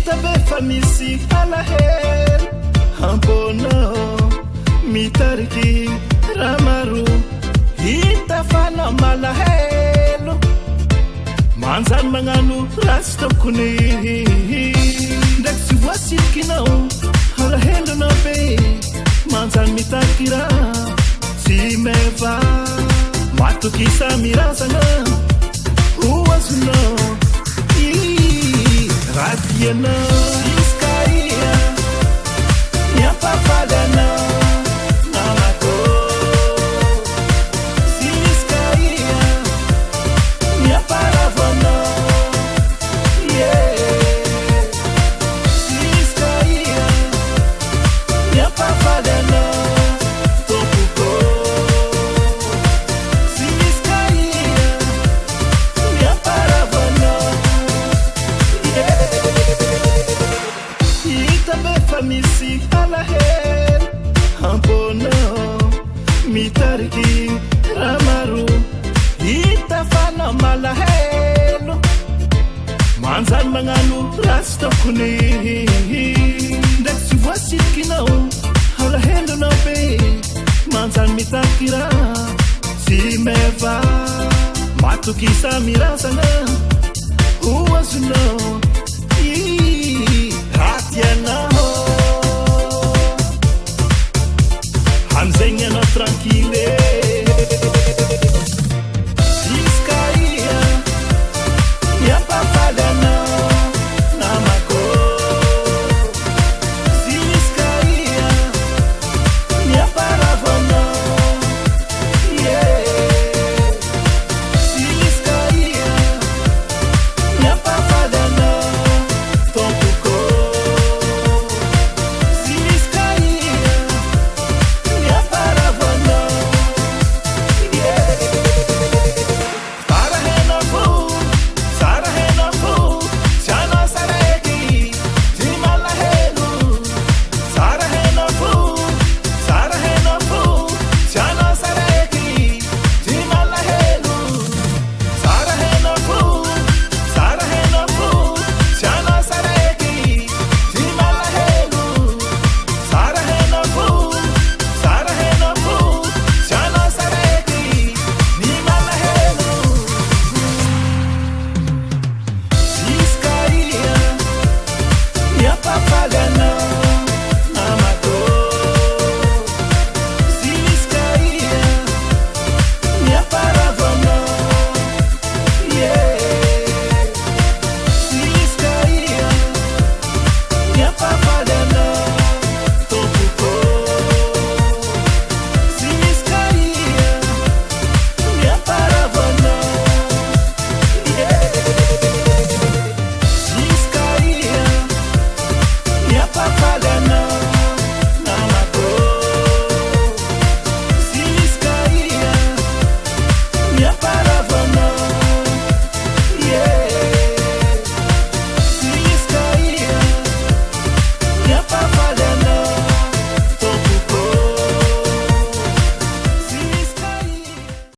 Itabe famisi alahel Hampono mitariki ramaru Itafana malahelo Manzan manganu rastokuni Daksi wasikino alahelo no be Manzan mitakira si meva Matukisa mirasanga Uwasuno Radiana Iskaia Yapapadana Namako Siskaia Yaparavana Yeah Siskaia Yapapadana Topuko Siskaia Yaparavana Itabe famisi alahel Hampono mitariki ramaru Itafana malahelo Manzan manganu rastokuni Daksi wasikino alahelo no be Manzan mitakira si meva Matukisa mirasana Uwasuno